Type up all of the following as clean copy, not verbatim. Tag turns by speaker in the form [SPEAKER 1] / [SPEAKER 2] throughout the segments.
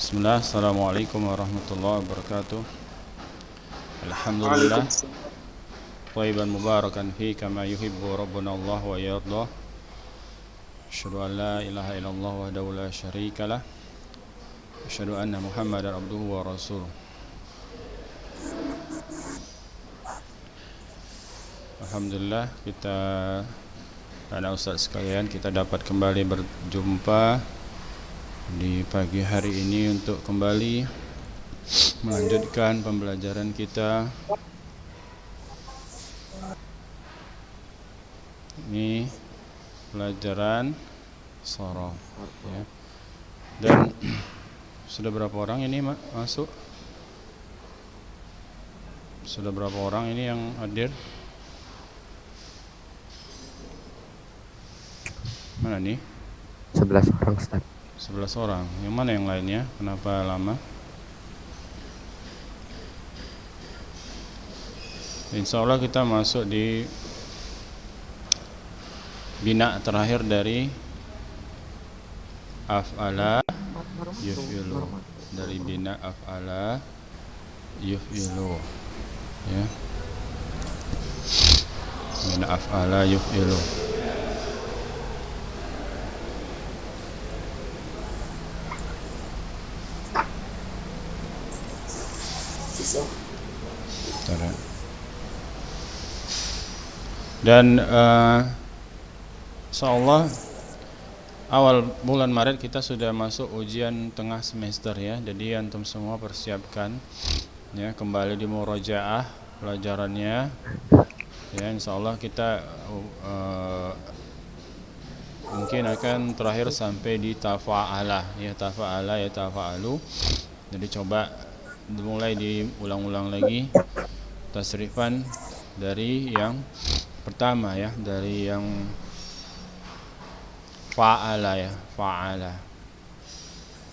[SPEAKER 1] Bismillah, Assalamualaikum warahmatullahi wabarakatuh. Alhamdulillah, thayyiban mubarakan fi kama yuhibbu rabbuna Allah wa yardah. Asyhadu an la ilaha illallah wahdahu la syarika lah. Asyhadu anna Muhammadar abduhu wa rasuluh. Alhamdulillah, kita anak ustaz sekalian, kita dapat kembali berjumpa di pagi hari ini untuk kembali melanjutkan pembelajaran kita. Ini pelajaran sorof ya. Dan sudah berapa orang ini masuk? Sudah berapa orang ini yang hadir? Mana nih?
[SPEAKER 2] 11 orang, Ustaz.
[SPEAKER 1] 11 orang. Yang mana yang lainnya? Kenapa lama? Insya Allah kita masuk di bina terakhir dari af'ala yuf'ilu. Dari bina af'ala yuf'ilu ya. Bina af'ala yuf'ilu. Dan insyaallah awal bulan Maret kita sudah masuk ujian tengah semester ya. Jadi antum semua persiapkan ya, kembali di murojaah pelajarannya ya. Insyaallah kita mungkin akan terakhir sampai di tafa'ala ya, tafa'ala ya, tafa'alu. Jadi coba mulai diulang-ulang lagi tasrifan dari yang pertama ya, dari yang fa'ala ya, fa'ala.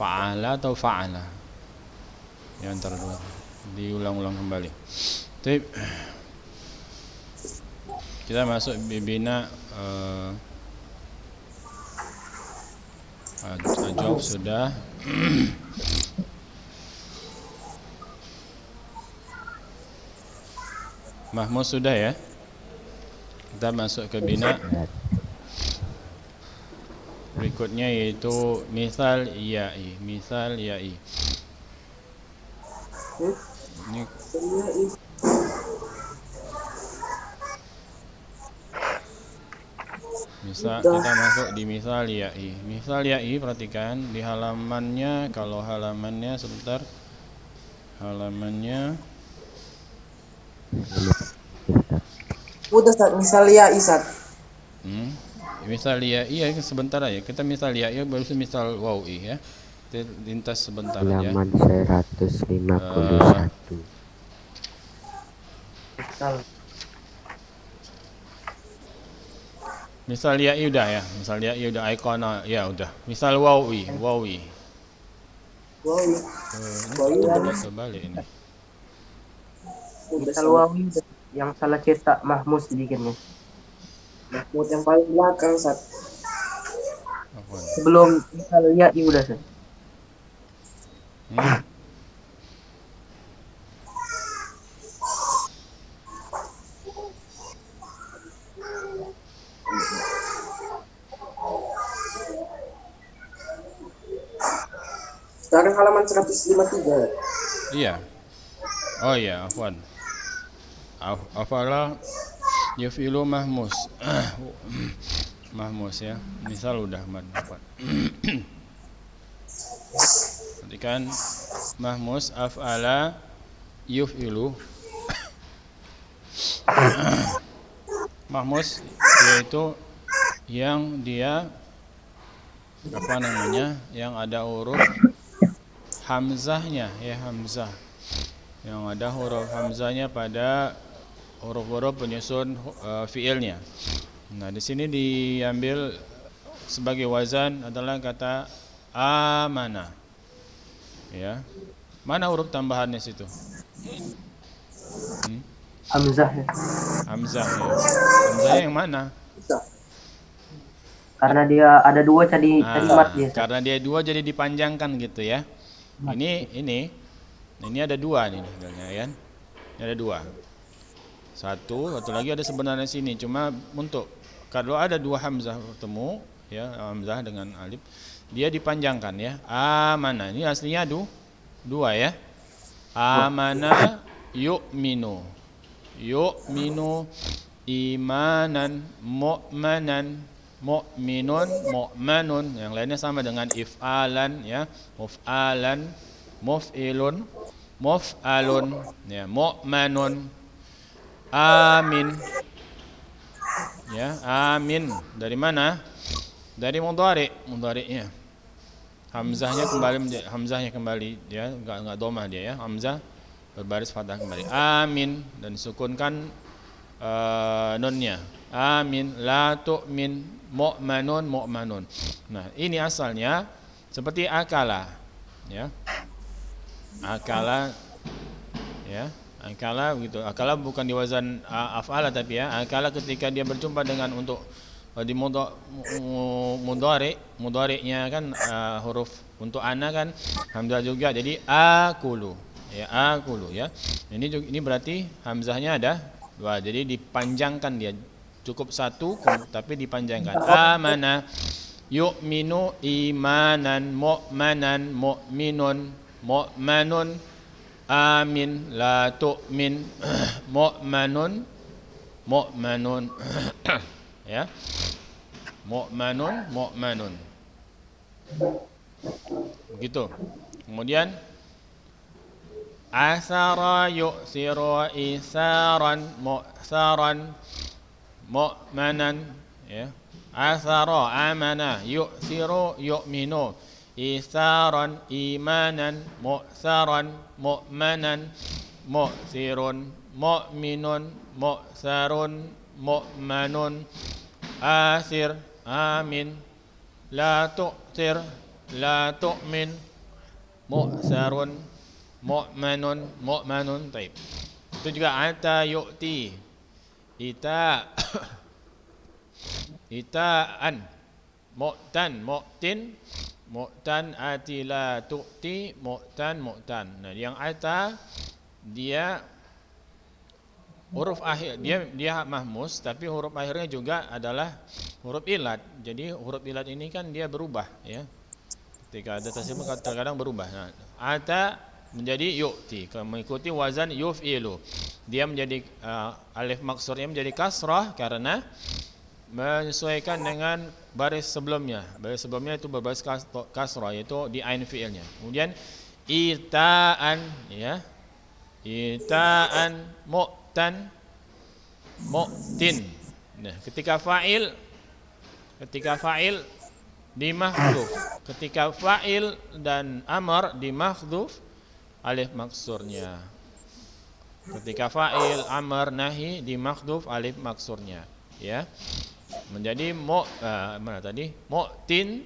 [SPEAKER 1] Fa'ala atau fa'ala? Ya, antara dua. Diulang-ulang kembali. Baik. Kita masuk bibina ajab sudah. Mahmud sudah ya. Kita masuk ke bina berikutnya, yaitu misal ya'i. Misal ya'i. Ini misal, kita masuk di misal ya'i. Misal ya'i, perhatikan di halamannya. Kalau halamannya sebentar, halamannya
[SPEAKER 3] udah Ustaz, misal ya Isat.
[SPEAKER 1] Misal ya, iya sebentar aja. Kita misal ya, baru misal wawi ya. Kita lintas sebentar aja.
[SPEAKER 2] Halaman 151.
[SPEAKER 1] Misal ya udah ya. Misal ya udah, ikona ya udah. Misal wawi.
[SPEAKER 3] Wawi.
[SPEAKER 1] Ini udah terbalik ini.
[SPEAKER 4] Misal wawi yang salah cetak Mahmud sedikitnya.
[SPEAKER 3] Mahmud yang paling belakang Ustaz.
[SPEAKER 4] Sebelum misal ya udah Ustaz.
[SPEAKER 3] Sekarang halaman 153.
[SPEAKER 1] Iya. Oh iya, afwan. Afala yufilu mahmus. Mahmus ya. Misal udah afwan. Perhatikan mahmus afala yufilu. Mahmus yaitu yang dia apa namanya, yang ada huruf hamzahnya ya, hamzah. Yang ada huruf hamzahnya pada huruf-huruf penyusun fiilnya. Nah, di sini diambil sebagai wazan adalah kata amana. Ya. Mana huruf tambahannya situ?
[SPEAKER 4] Hamzah ya.
[SPEAKER 1] Hamzah ya. Hamzah yang mana?
[SPEAKER 4] Karena dia ada dua jadi mat dia.
[SPEAKER 1] Karena dia dua jadi dipanjangkan gitu ya. Ini ada dua nih sebenarnya kan. Ini ada dua. Satu lagi ada sebenarnya sini. Cuma untuk kalau ada dua hamzah bertemu, ya hamzah dengan alif, dia dipanjangkan ya. Amana. Ini aslinya dua ya. Amana yu'minu. Yu'minu imanan mu'manan mu'minun mu'manun. Yang lainnya sama dengan if'alan ya. Muf'alan muf'ilun muf'alun ya. Mu'manun amin ya. Amin dari mana? Dari mudhari'nya. Hamzahnya kembali ya, enggak domah dia ya. Hamzah berbaris fathah kembali. Amin dan sukunkan nunnya. Amin la tu'min mu'manun. Nah, ini asalnya seperti akala ya. Akala ya. Akala begitu. Akala bukan di wazan af'ala tapi ya. Akala ketika dia berjumpa dengan untuk di mudhari'nya kan huruf untuk ana kan hamzah juga, jadi akulu ya. Ini berarti hamzahnya ada dua, jadi dipanjangkan dia. Cukup satu tapi dipanjangkan. Amana yu'minu imanan mu'manan mu'minun mu'manun amin la tu'min mu'manun ya. Mu'manun begitu. Kemudian asara yu'siru isaran mu'saran mu'manan ya. Asara amana yu'siru yu'minu isaran imanan mu'saran mu'manan mu'sirun mu'minun mu'sarun mu'manun asir amin la tu'sir la tu'min mu'sarun mu'manun taib. Itu juga ata yu'ti itaan mu'tan ati la tu'ti mu'tan. Nah, yang ata dia huruf akhir dia mahmus, tapi huruf akhirnya juga adalah huruf ilat. Jadi huruf ilat ini kan dia berubah ya. Ketika ada tasrif terkadang berubah. Nah, ata menjadi yu'ti, mengikuti wazan yuf'ilu. Dia menjadi alif maksurnya menjadi kasrah karena menyesuaikan dengan baris sebelumnya. Baris sebelumnya itu berbaris kasrah, yaitu di ain fi'ilnya. Kemudian itaan ya. Itaan mu'tin. Nah, ketika fa'il dimahdzuf. Ketika fa'il dan amr dimahdzuf alif maksurnya. Ketika fa'il amr nahi dimahdzuf alif maksurnya ya. Menjadi mu'tin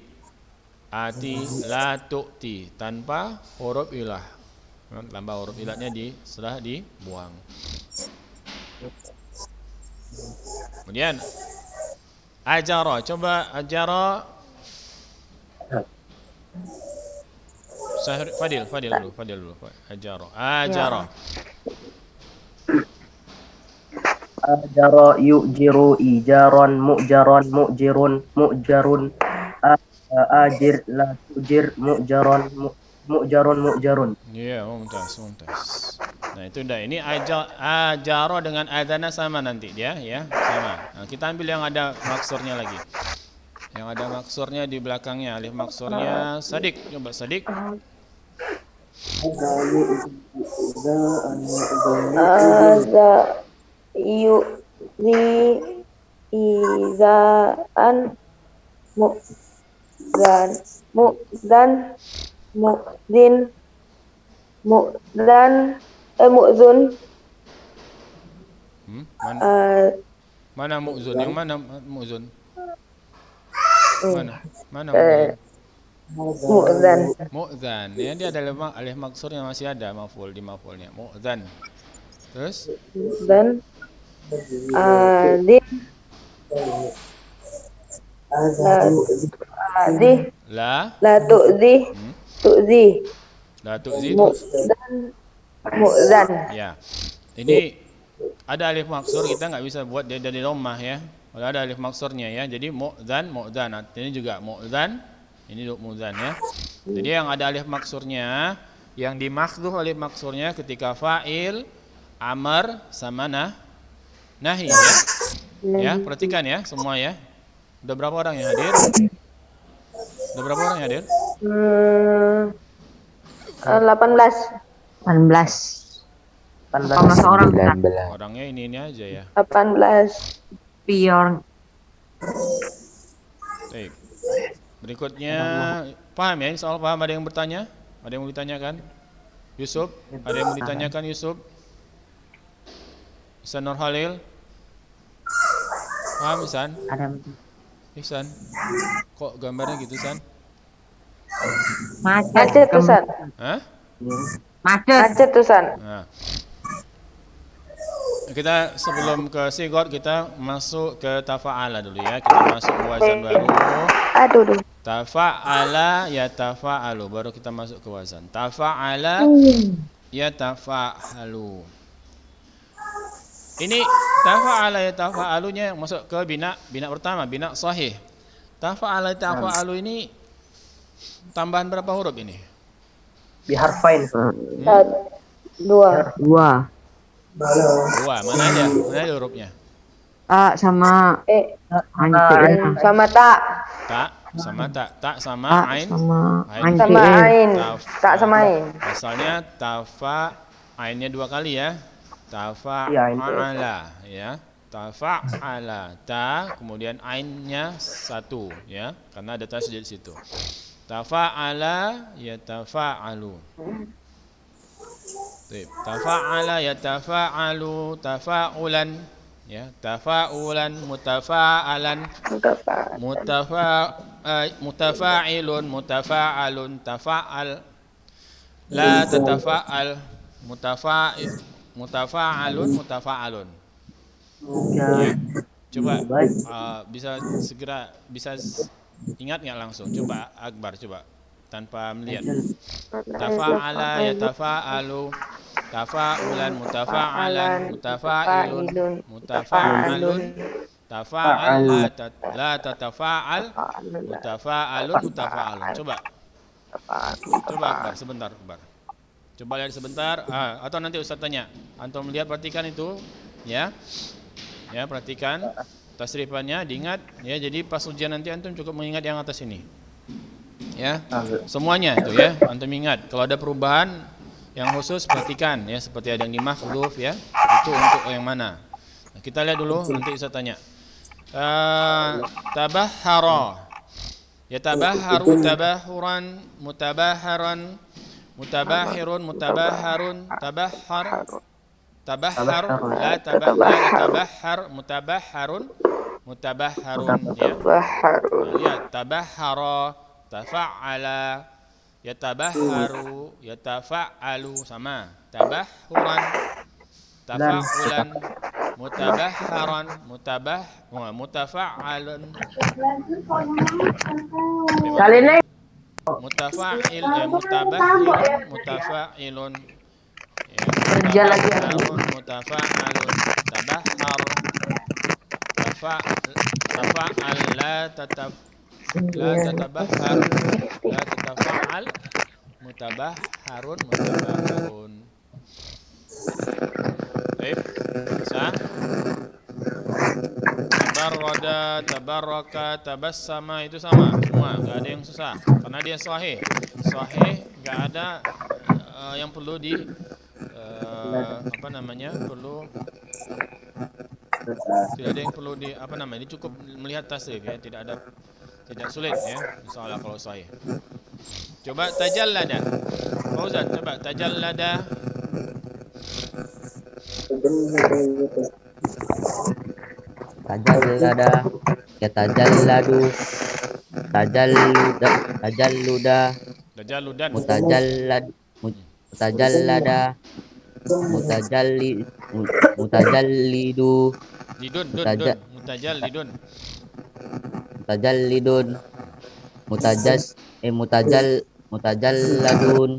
[SPEAKER 1] ati la tu'ti tanpa huruf ilah. Tanpa huruf ilahnya setelah dibuang. Kemudian ajara, coba ajara. Fadil dulu. Ajara.
[SPEAKER 4] Ajara yu'jiru ijaron mu'jaron mu'jirun mu'jarun ajir la tu'jir mu'jarun.
[SPEAKER 1] Iya, mumtaz. Nah, itu dah. Ini ajara dengan adana sama nanti dia ya, sama. Nah, kita ambil yang ada maksurnya lagi. Yang ada maksurnya di belakangnya, alif maksurnya. Sadik, coba Sadik.
[SPEAKER 5] Izaan mu'zan mu'zin mu'zun.
[SPEAKER 1] Mana mu'zun? Yang mana mu'zun? Mana mu'zun? Mu'zan. Ya, dia ada alif maksur yang masih ada di maf'ulnya. Mu'zan. Terus?
[SPEAKER 5] Dan adin la tu'zi
[SPEAKER 1] La tu'zi terus.
[SPEAKER 5] Mu'dan. Mu'zan.
[SPEAKER 1] Ya. Ini ada alif maksur, kita nggak bisa buat dia dari dhammah ya. Kalau ada alif maksurnya ya. Jadi mu'dzan, mu'dzan. Ini juga mu'dzan. Ini mu'dzan ya. Jadi yang ada alif maksurnya, yang dimaksud alif maksurnya ketika fa'il, amar sama nahi ya. Ya, perhatikan ya semua ya. Udah berapa orang yang hadir? Udah berapa orang yang hadir?
[SPEAKER 5] 18.
[SPEAKER 6] 18.
[SPEAKER 4] 18.
[SPEAKER 6] orang
[SPEAKER 2] 19.
[SPEAKER 1] Orangnya ini aja ya.
[SPEAKER 5] 18.
[SPEAKER 6] pion.
[SPEAKER 1] Baik. Berikutnya paham ya? Insya Allah paham. Ada yang bertanya? Ada yang mau ditanyakan? Yusuf? Ada yang mau ditanyakan Yusuf? Ihsan Nurhalil? Paham Ihsan?
[SPEAKER 6] Ada
[SPEAKER 1] Ihsan? Kok gambarnya gitu Ihsan?
[SPEAKER 5] Macet tuh, San.
[SPEAKER 1] Hah?
[SPEAKER 6] Macet.
[SPEAKER 5] Macet tuh, San.
[SPEAKER 1] Nah. Kita sebelum ke sigot kita masuk ke tafa'ala dulu ya. Kita masuk ke wazan baru.
[SPEAKER 5] Aduh, duh.
[SPEAKER 1] Tafa'ala ya tafa'alu. Baru kita masuk ke wazan. Tafa'ala ya tafa'alu. Ini tafa'ala ya tafa'alunya yang masuk ke bina pertama, bina sahih. Tafa'ala ya tafa'alu ini tambahan berapa huruf ini?
[SPEAKER 4] Biharfain.
[SPEAKER 5] 2.
[SPEAKER 6] 2.
[SPEAKER 1] Dua. Mana aja? Mana aja hurufnya?
[SPEAKER 6] A sama ain.
[SPEAKER 5] Sama tak.
[SPEAKER 1] Tak sama tak sama
[SPEAKER 6] A
[SPEAKER 1] ain.
[SPEAKER 6] sama ain.
[SPEAKER 5] Sama ain.
[SPEAKER 1] Taf-
[SPEAKER 5] Tak sama ain.
[SPEAKER 1] Asalnya tafa ainnya 2 kali ya.
[SPEAKER 4] Iya, ain.
[SPEAKER 1] Tafa'ala ya. Tafa'ala ta kemudian ainnya 1 ya. Karena ada tasydid di situ. Tafa'ala ya tafa'alu. Tafa'ala ya tafa'alu tafa'ulan ya tafa'ulan mutafa'alan mutafa'ilun mutafa'alun tafa'al la tatafa'al mutafa'alun mutafa'alun ya. Coba bisa segera ingat nggak langsung? Coba Akbar coba tanpa melihat. Tafa'ala ya tafa'alu tafa'ulan mutafa'alan mutafa'ilun mutafa'alun tafa'al la tatafa'al mutafa'alun mutafa'alun. Coba Akbar sebentar Akbar. Coba lihat sebentar atau nanti Ustaz tanya. Antum lihat perhatikan itu ya. Ya, perhatikan tasrifannya diingat ya. Jadi pas ujian nanti antum cukup mengingat yang atas ini. Ya, semuanya itu ya, antum ingat. Kalau ada perubahan yang khusus perhatikan ya, seperti ada yang dimahdzuf ya, itu untuk yang mana? Nah, kita lihat dulu, nanti saya tanya. Tabahhara, ya tabahharu, tabahuran, mutabaharan, mutabahirun, mutabaharun, tabahhar, tabahhar, la tabahhar, mutabaharun, mutabaharun ya. Nah, lihat tabahhara tafa'ala yatabahharu yatafa'alu sama tabahhuran tafa'ulan mutabahharan mutafa'alun mutafa'il mutabahhirun mutafa'ilun mutafa'alun mutafa'alun tabahhar tafa'al la tatabahhar la tatafa'al mutabahharun mutabaharun. Baik, bisa. Tabarrada, tabarraka, tabassama itu sama semua, enggak ada yang susah karena dia sahih. Sahih enggak ada yang perlu di perlu tidak ada yang perlu di cukup melihat tasrif ya, tidak sulit ya, insyaallah kalau sahih. Coba tajallada. Fauzan, coba tajallada.
[SPEAKER 2] Tajallada, ya tajalladu, tajalluda,
[SPEAKER 1] Tajalludan.
[SPEAKER 2] mutajallada, mutajallidu,
[SPEAKER 1] Mutajallidun.
[SPEAKER 2] mutajallidun, mutajalladun,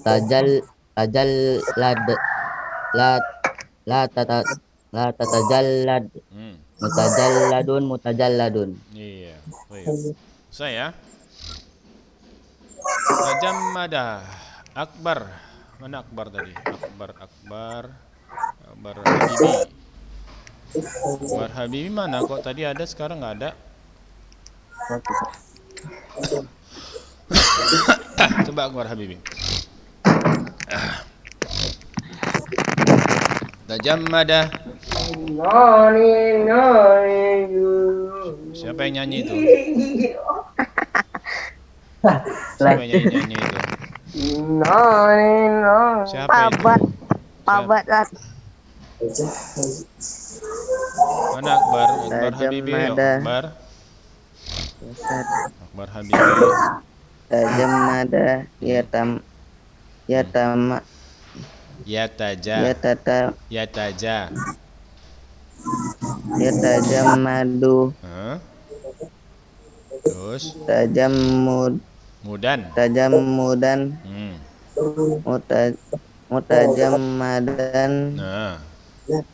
[SPEAKER 2] Tajal tajal lad la la tata la tatajallad
[SPEAKER 1] Hmm.
[SPEAKER 2] mutajalladun.
[SPEAKER 1] Iya. Baik. Saya tajammada akbar. Mana akbar tadi? Akbar Habibi. Akbar Habibi mana? Kok tadi ada sekarang nggak ada? Coba Akbar Habibi. Tajammada. Siapa yang nyanyi itu? Siapa yang nyanyi itu? Siapa itu?
[SPEAKER 5] Pabat. Pabat lah.
[SPEAKER 1] Mana Akbar? Akbar Habibi. Akbar. Akbar Habibi.
[SPEAKER 2] Tajammada yatam yatama
[SPEAKER 1] Yataja. Yataja.
[SPEAKER 2] yatajammadu
[SPEAKER 1] Hah? Terus
[SPEAKER 2] tajammudan
[SPEAKER 1] Hmm.
[SPEAKER 2] mutajammadan
[SPEAKER 1] Nah,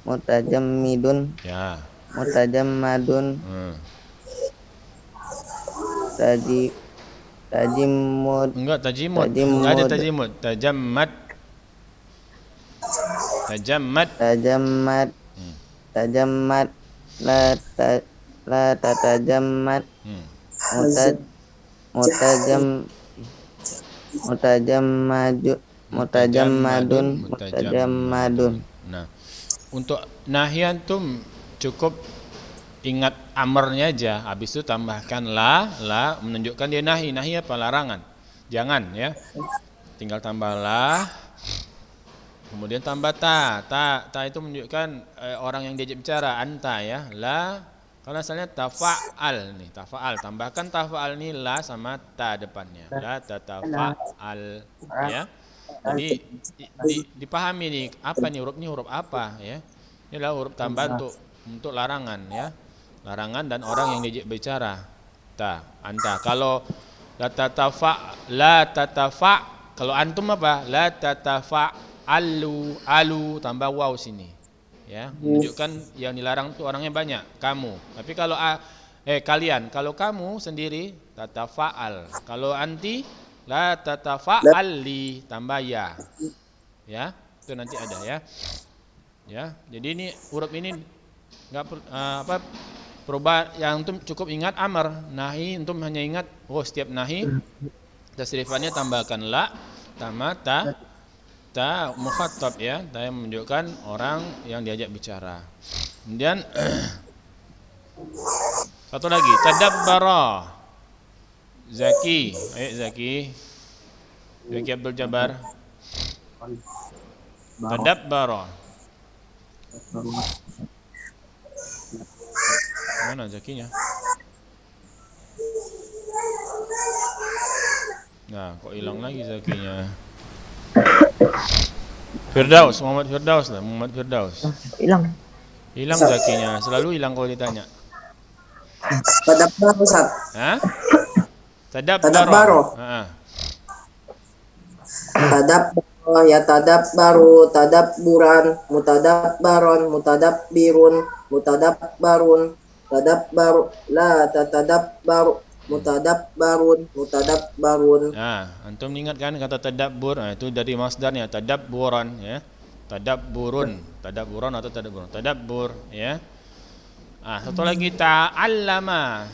[SPEAKER 2] mutajammidun
[SPEAKER 1] ya.
[SPEAKER 2] mutajammadun
[SPEAKER 1] Hmm.
[SPEAKER 2] tajimud
[SPEAKER 1] Enggak tajimud.
[SPEAKER 2] Tajimud.
[SPEAKER 1] Enggak ada tajimud. Tajammat. Tajammat.
[SPEAKER 2] tajammad
[SPEAKER 1] Hmm.
[SPEAKER 2] tajammad la tatajammat
[SPEAKER 1] Hmm.
[SPEAKER 2] mutajam mutajammadun.
[SPEAKER 1] Nah, untuk nahi antum cukup ingat amarnya aja. Habis itu tambahkan la menunjukkan dia nahi. Nahi apa? Larangan. Jangan ya. Tinggal tambah la. Kemudian tambah ta itu menunjukkan orang yang diajak bicara, anta ya. La, kalau asalnya tafa'al nih, tafa'al. Tambahkan tafa'al nih la sama ta depannya. La tatafa'al ya. Jadi dipahami nih, apa nih huruf apa ya? Inilah huruf tambah untuk larangan ya. Larangan dan orang yang diajak bicara. Anta. Kalau la tatafa, kalau antum apa? La tatafa alu tambah waw sini ya, menunjukkan yang dilarang itu orangnya banyak, kamu. Tapi kalau kalian, kalau kamu sendiri tatafa'al, kalau anti la tatafa'ali tambah ya itu nanti ada ya. Jadi ini huruf ini enggak perubahan yang antum cukup ingat amar. Nahi antum hanya ingat setiap nahi tasrifannya tambahkan la tambah ta mukhatab ya, ta yang menunjukkan orang yang diajak bicara. Kemudian satu lagi tadabbara. Zaki, ayo Zaki Abdul Jabbar. Tadabbara. Mana Zakinya? Nah, kok hilang lagi Zakinya? Muhammad Firdaus. Hilang Zakinya, selalu hilang kalau ditanya.
[SPEAKER 3] Tadabbaro Ustaz.
[SPEAKER 1] Hah?
[SPEAKER 3] Tadabbaro.
[SPEAKER 1] Heeh.
[SPEAKER 3] Tadabbaro ya tadabbaru, tadabburan, mutadabbaron, mutadabbirun, mutadabbarun, tadabbaru, la tatadabbaru, mutadabbarun.
[SPEAKER 1] Nah, antum ingat kan kata tadabbur? Nah, itu dari masdarnya tadabburan ya. Tadabburan atau tadabburun. Tadabbur ya. Satu lagi ta'allama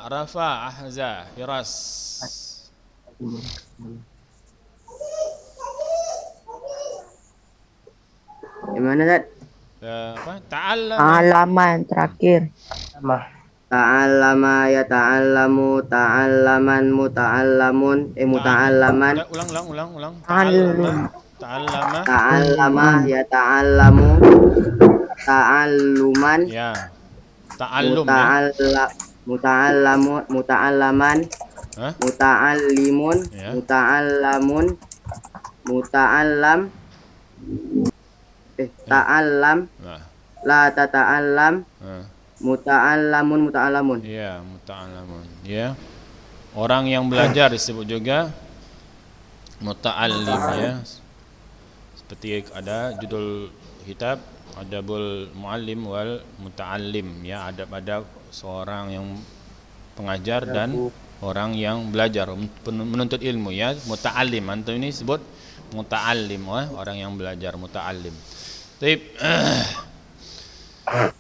[SPEAKER 1] rafa ahza firas.
[SPEAKER 2] Gimana Zat?
[SPEAKER 1] Ta'allama.
[SPEAKER 5] Halaman terakhir.
[SPEAKER 2] Ta'allama ya ta'allamu ta'allaman muta'allamun muta'allaman.
[SPEAKER 1] Ulang.
[SPEAKER 2] Ta'allama ya ta'allamu ta'alluman
[SPEAKER 1] Ya. Ta'allum ya.
[SPEAKER 2] muta'allaman
[SPEAKER 1] Hah?
[SPEAKER 2] muta'allimun
[SPEAKER 1] Ya.
[SPEAKER 2] muta'allam ta'allam
[SPEAKER 1] Nah.
[SPEAKER 2] la tata'allam muta'allamun
[SPEAKER 1] Ya, muta'allamun. Ya. Orang yang belajar disebut juga muta'allim ya. Seperti ada judul kitab Adabul Muallim wal Muta'allim ya, adab-adab seorang yang pengajar dan orang yang belajar menuntut ilmu ya, muta'allim. Antum ini sebut muta'allim ya, orang yang belajar muta'allim. Baik.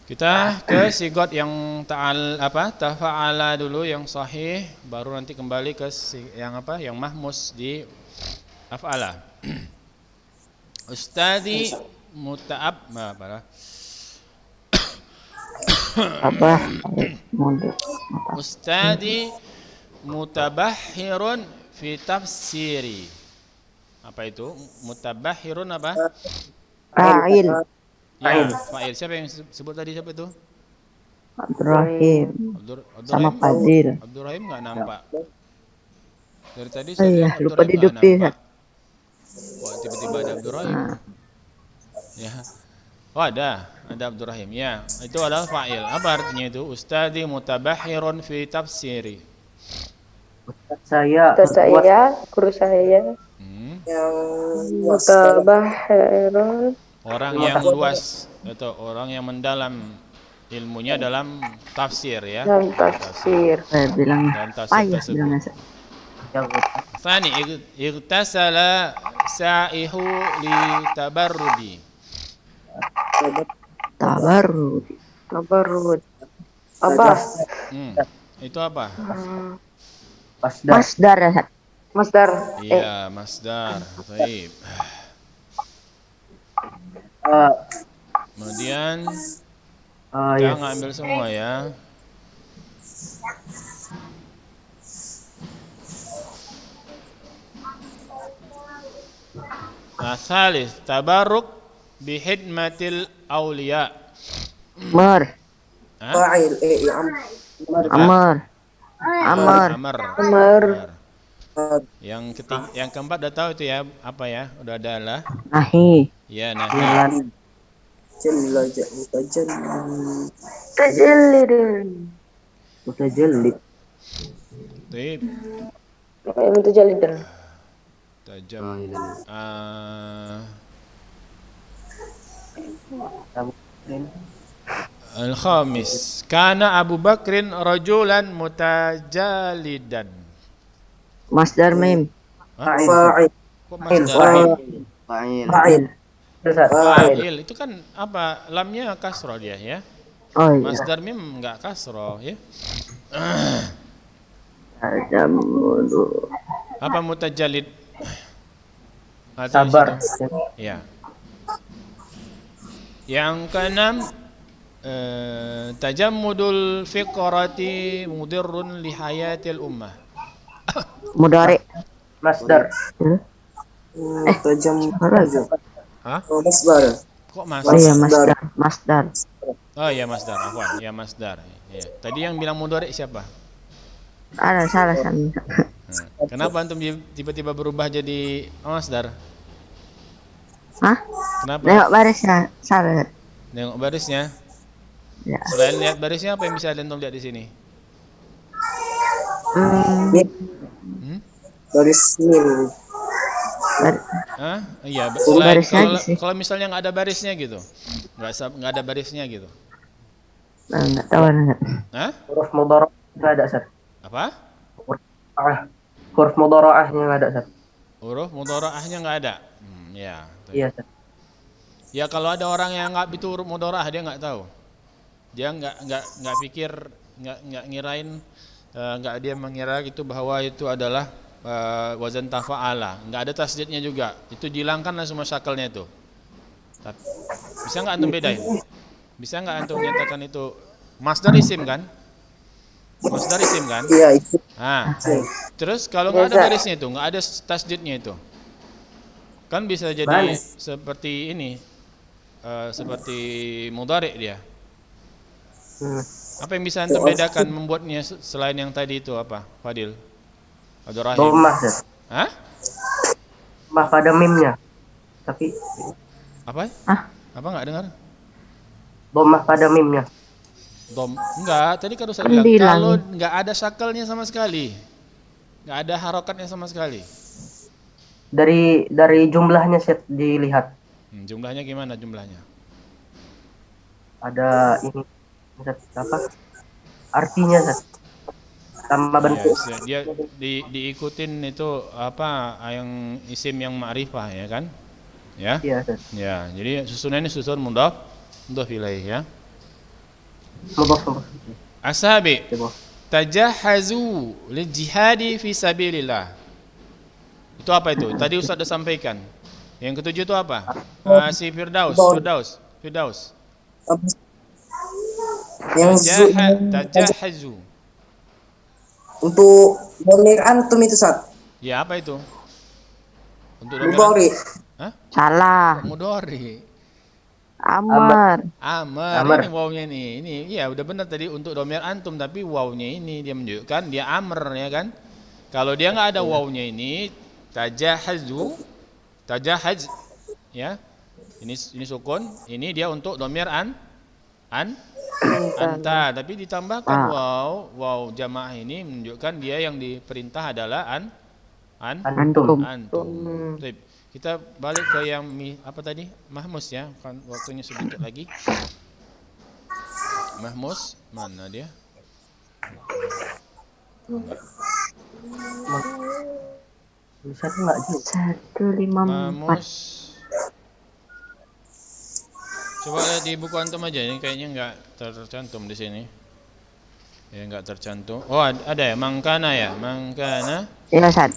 [SPEAKER 1] Kita ke sigot yang tafa'ala dulu yang sahih, baru nanti kembali ke yang yang mahmus di af'ala. Ustadi muta'ab Ustadi mutabahhirun fi tafsiri. Apa itu? Mutabahhirun apa?
[SPEAKER 5] Fa'il.
[SPEAKER 1] Ya, fa'il. Siapa yang sebut tadi, siapa itu?
[SPEAKER 5] Abdurrahim. Sama Fadil.
[SPEAKER 1] Abdurrahim enggak nampak. Dari tadi
[SPEAKER 5] Oh iya,
[SPEAKER 1] lihat
[SPEAKER 5] lupa
[SPEAKER 1] Abdurrahim
[SPEAKER 5] hidup
[SPEAKER 1] nggak
[SPEAKER 5] dia.
[SPEAKER 1] nampak. Kok tiba-tiba ada Abdurrahim? Ya. Oh ada Abdurrahim. Ya, itu adalah fa'il. Apa artinya itu? Ustadi mutabahhirun fi tafsiri.
[SPEAKER 4] Saya
[SPEAKER 5] Guru saya.
[SPEAKER 3] Yang luas
[SPEAKER 1] Orang yang luas atau orang yang mendalam ilmunya dalam tafsir ya.
[SPEAKER 5] Dalam tafsir.
[SPEAKER 6] Saya bilang
[SPEAKER 1] Dalam tafsir
[SPEAKER 6] payah
[SPEAKER 1] tersebut.
[SPEAKER 6] bilangnya.
[SPEAKER 1] Tsani igtasala sa'ihu li tabarrudi.
[SPEAKER 6] Tabarrud.
[SPEAKER 5] Tabarrud. Apa?
[SPEAKER 1] Itu apa?
[SPEAKER 4] Masdar.
[SPEAKER 6] Masdar ya, Ustaz.
[SPEAKER 5] Masdar.
[SPEAKER 1] Iya, masdar. Baik. Kemudian kita
[SPEAKER 4] Ya.
[SPEAKER 1] ngambil semua ya. Nah, salis tabarruk bihidmatil awliya.
[SPEAKER 6] Amr.
[SPEAKER 1] Hah?
[SPEAKER 3] fa'il
[SPEAKER 6] Amr. Amr.
[SPEAKER 1] Amr. Yang keempat udah tahu itu ya, apa ya? Udah ada lah.
[SPEAKER 6] Nahi.
[SPEAKER 1] Ya, nah.
[SPEAKER 4] Mutajallid.
[SPEAKER 1] Baik.
[SPEAKER 5] Itu jalidan.
[SPEAKER 1] Tajam. Al-khamis. Kana Abu Bakrin rajulan mutajalidan.
[SPEAKER 6] Masdar mim.
[SPEAKER 3] fa'il
[SPEAKER 1] Kok masdar?
[SPEAKER 4] Fa'il. Ustaz.
[SPEAKER 1] Fa'il itu kan apa? Lamnya kasroh dia ya.
[SPEAKER 6] Oh iya.
[SPEAKER 1] Masdar mim enggak kasroh ya.
[SPEAKER 6] Ada mulu.
[SPEAKER 1] Apa mutajalid?
[SPEAKER 4] Sabar.
[SPEAKER 1] Ya. Yang keenam tajammudul fiqrati mudirrun li hayatil ummah.
[SPEAKER 6] Mudari.
[SPEAKER 4] Masdar.
[SPEAKER 3] tajam
[SPEAKER 1] Hah?
[SPEAKER 3] masdar
[SPEAKER 1] Kok
[SPEAKER 6] Oh iya, masdar. Masdar.
[SPEAKER 1] Oh iya masdar, afwan. Ya masdar. Ya. Tadi yang bilang mudhari siapa?
[SPEAKER 6] Ada salah sama.
[SPEAKER 1] Kenapa antum tiba-tiba berubah jadi masdar?
[SPEAKER 6] Hah?
[SPEAKER 1] Kenapa?
[SPEAKER 6] Nengok barisnya salah.
[SPEAKER 1] Nengok barisnya.
[SPEAKER 6] Ya.
[SPEAKER 1] Selain lihat barisnya, apa yang bisa antum lihat di sini? Hmm?
[SPEAKER 3] baris mim
[SPEAKER 1] Hah? Iya, selain
[SPEAKER 6] barisnya aja sih.
[SPEAKER 1] kalau misalnya nggak ada barisnya gitu, nggak ada barisnya gitu.
[SPEAKER 6] Enggak tahu enggak.
[SPEAKER 1] Hah?
[SPEAKER 4] Huruf mudhara' enggak ada, Ustaz.
[SPEAKER 1] Apa?
[SPEAKER 4] Huruf mudhara'ahnya enggak ada, Ustaz.
[SPEAKER 1] Huruf mudharaahnya nggak ada. Ya.
[SPEAKER 4] Iya, Ustaz.
[SPEAKER 1] Ya kalau ada orang yang nggak itu huruf mudharaah dia nggak tahu. Dia nggak pikir, nggak ngirain, nggak dia mengira gitu bahwa itu adalah wazan tafa'ala. Nggak ada tasdidnya juga. Itu dihilangkanlah semua syakalnya itu. Bisa nggak antum bedain? Bisa nggak antum menyatakan itu masdar isim kan? Masdar isim kan?
[SPEAKER 3] iya itu
[SPEAKER 1] Nah, terus kalau nggak ada barisnya itu, nggak ada tasdidnya itu, kan bisa jadi seperti ini, seperti mudhari dia. Apa yang bisa antum bedakan membuatnya selain yang tadi itu apa, Fadil? Abdurrahim.
[SPEAKER 4] Dhammah, Ustaz.
[SPEAKER 1] Hah?
[SPEAKER 4] Dhammah pada mimnya. Tapi
[SPEAKER 1] Apa? Apa nggak dengar?
[SPEAKER 4] dhammah pada mimnya.
[SPEAKER 1] Enggak, tadi kan saya bilang
[SPEAKER 6] Bilang.
[SPEAKER 1] kalau nggak ada syakalnya sama sekali. Nggak ada harokatnya sama sekali.
[SPEAKER 4] Dari jumlahnya Ustaz dilihat.
[SPEAKER 1] Jumlahnya gimana jumlahnya?
[SPEAKER 4] Ada ini Ustaz, apa? Artinya Ustaz. Sama bentuk.
[SPEAKER 1] Yes, dia diikutin itu apa yang isim yang ma'rifah ya kan? Ya.
[SPEAKER 4] Iya Ustaz.
[SPEAKER 1] Ya, jadi susunan ini susun mudhaf ilaih ya.
[SPEAKER 4] Mudhaf.
[SPEAKER 1] Asabi
[SPEAKER 4] Coba.
[SPEAKER 1] tajahazu lil jihadi fi sabilillah. Itu apa itu? Tadi Ustaz sudah sampaikan. Yang ketujuh itu apa? Si Firdaus.
[SPEAKER 3] Yang
[SPEAKER 1] Tajahazu.
[SPEAKER 3] untuk domir antum itu Ustaz.
[SPEAKER 1] Ya, apa itu? Untuk domir
[SPEAKER 3] Mudhari.
[SPEAKER 1] Hah?
[SPEAKER 6] Salah.
[SPEAKER 1] Mudhari.
[SPEAKER 6] Amar.
[SPEAKER 1] Amar.
[SPEAKER 4] Amar.
[SPEAKER 1] Ini wawnya nih. Ini ya udah benar tadi untuk domir antum, tapi wawnya ini dia menunjukkan dia amr ya kan? Kalau dia nggak ada wawnya ini tajahaz ya. Ini sukun, ini dia untuk domir anta, tapi ditambahkan waw jamaah ini menunjukkan dia yang diperintah adalah
[SPEAKER 4] Antum.
[SPEAKER 1] Baik. Kita balik ke yang apa tadi? Mahmus ya, kan waktunya sedikit lagi. Mahmus, mana dia?
[SPEAKER 4] Tulisannya enggak jelas.
[SPEAKER 6] 154.
[SPEAKER 1] Mahmus. Coba lihat di buku antum aja, ini kayaknya nggak tercantum di sini. Ya nggak tercantum. Oh ada ya, mangkana ya, mangkana.
[SPEAKER 6] Iya, Ustaz.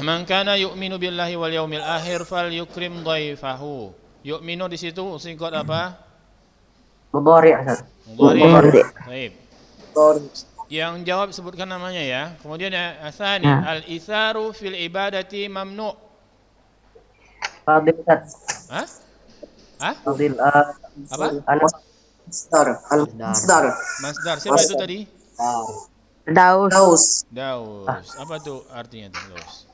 [SPEAKER 1] Mangkana yu'minu billahi wal yaumil akhir fal yukrim dhaifahu. Yu'minu di situ sigot apa?
[SPEAKER 4] Mudhari Ustaz.
[SPEAKER 1] Mudhari. Baik.
[SPEAKER 3] Mudhari.
[SPEAKER 1] Yang jawab sebutkan namanya ya. Kemudian asani al-itharu fil ibadati mamnu.
[SPEAKER 4] Fadil Ustaz.
[SPEAKER 1] Hah?
[SPEAKER 4] Fadil
[SPEAKER 1] Apa?
[SPEAKER 3] Masdar.
[SPEAKER 1] Masdar. Siapa itu tadi?
[SPEAKER 6] Daus.
[SPEAKER 1] Daus. Apa tuh artinya tuh Daus?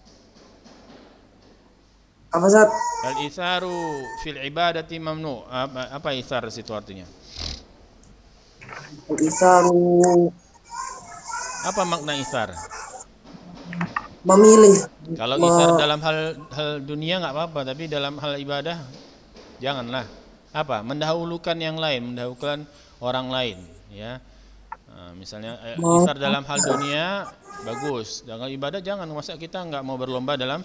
[SPEAKER 3] Apa Ustaz?
[SPEAKER 1] Al-itharu fil ibadati mamnu. Apa ithar situ artinya?
[SPEAKER 3] Isaru
[SPEAKER 1] Apa makna ithar?
[SPEAKER 3] memilih.
[SPEAKER 1] Kalau ithar dalam hal dunia nggak apa-apa, tapi dalam hal ibadah janganlah. Apa? Mendahulukan yang lain, mendahulukan orang lain, ya. Nah, misalnya ithar dalam hal dunia bagus, dalam ibadah jangan. Masa kita nggak mau berlomba dalam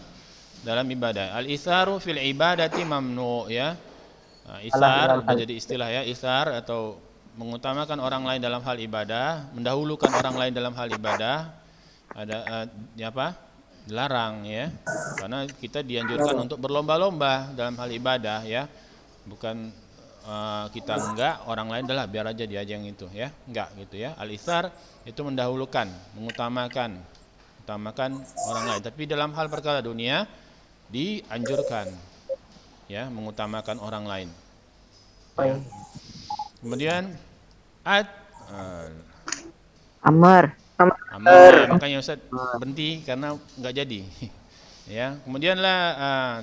[SPEAKER 1] ibadah. Al-itharu fil ibadati mamnu ya. Nah, ithar sudah jadi istilah ya, ithar atau mengutamakan orang lain dalam hal ibadah, mendahulukan orang lain dalam hal ibadah. Ada apa? Dilarang ya. Karena kita dianjurkan untuk berlomba-lomba dalam hal ibadah ya. Bukan kita enggak, orang lain adalah biar aja dia aja yang itu ya. Enggak gitu ya. Al-ithar itu mendahulukan, mengutamakan orang lain. Tapi dalam hal perkara dunia dianjurkan ya, mengutamakan orang lain. Ya. Kemudian
[SPEAKER 6] Amar.
[SPEAKER 1] makanya Ustaz berhenti karena enggak jadi. Ya, kemudianlah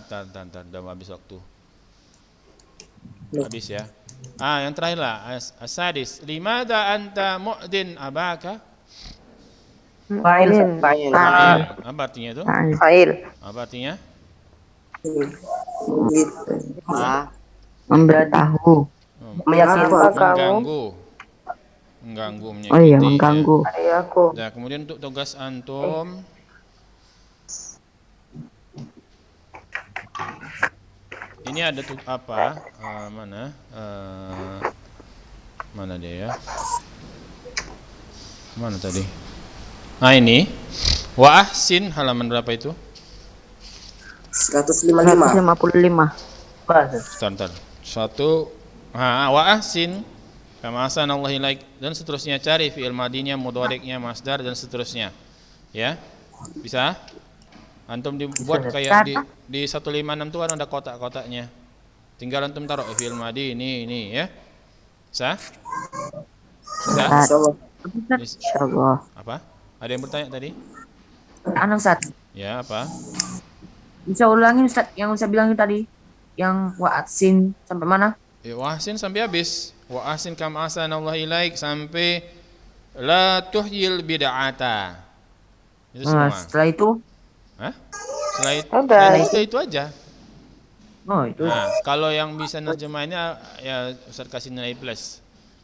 [SPEAKER 1] udah habis waktu. Habis ya. Yang terakhir lah as-sadis. Limada anta mu'din abaka?
[SPEAKER 4] Fa'il.
[SPEAKER 1] Apa artinya itu?
[SPEAKER 5] Fa'il.
[SPEAKER 1] Apa artinya?
[SPEAKER 6] Memberitahu.
[SPEAKER 1] Mengganggu menyakiti.
[SPEAKER 6] Oh iya, mengganggu.
[SPEAKER 5] Ayah aku.
[SPEAKER 1] Nah, kemudian untuk tugas antum ini ada tuh apa? Mana dia ya? Mana tadi? Ini wa ahsin halaman berapa itu?
[SPEAKER 3] 155.
[SPEAKER 6] 155.
[SPEAKER 1] Sebentar. Wa ahsin kama ahsanallahi ilaik dan seterusnya, cari fi'il madinya, mudhari'nya, masdar dan seterusnya. Ya. Bisa? Antum dibuat kayak di 156 itu kan ada kotak-kotaknya. Tinggal antum taruh fi'il madi ini ya. Bisa?
[SPEAKER 6] Insyaallah.
[SPEAKER 1] Apa? Ada yang bertanya tadi?
[SPEAKER 7] Ustaz,
[SPEAKER 1] Ya, apa?
[SPEAKER 7] bisa ulangin Ustaz yang saya bilang tadi, yang wa'atsin sampai mana?
[SPEAKER 1] Ya, wa ahsin sampai habis. Wa ahsin kama ahsanallahi ilaik sampai la tuhyil bid'ata. Itu semua.
[SPEAKER 7] Setelah itu,
[SPEAKER 1] Hah? Selain
[SPEAKER 5] Ada.
[SPEAKER 1] itu aja.
[SPEAKER 7] oh itu
[SPEAKER 1] Nah, kalau yang bisa nerjemahinnya ya Ustaz kasih nilai plus.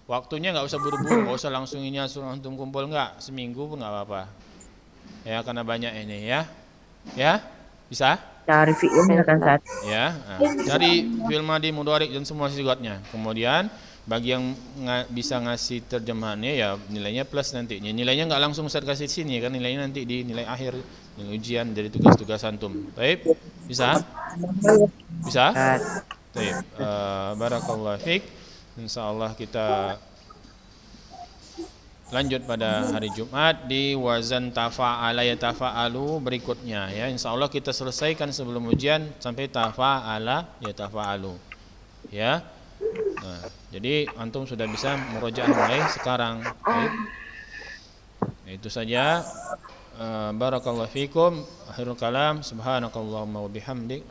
[SPEAKER 1] Waktunya nggak usah buru-buru, nggak usah langsung ini langsung antum kumpul, nggak, seminggu pun nggak apa-apa. Ya karena banyak ini ya. Ya? Bisa?
[SPEAKER 7] cari fiilnya kan saat.
[SPEAKER 1] Ya, cari fi'il madhi, mudhari dan semua sigatnya. Kemudian bagi yang bisa ngasih terjemahannya ya nilainya plus nantinya. Nilainya nggak langsung Ustaz kasih sini kan, nilainya nanti di nilai akhir nilai ujian dari tugas-tugas antum. Baik? Bisa? Bisa? Baik. Barakallahu fiik. Insyaallah kita lanjut pada hari Jumat di wazan tafa'ala yatafa'alu berikutnya ya. Insyaallah kita selesaikan sebelum ujian sampai tafa'ala yatafa'alu. Ya. Nah, jadi antum sudah bisa murojaah mulai sekarang. Baik. Itu saja. Barakallahu fikum. Akhirul kalam. Subhanakallahumma wa bihamdik.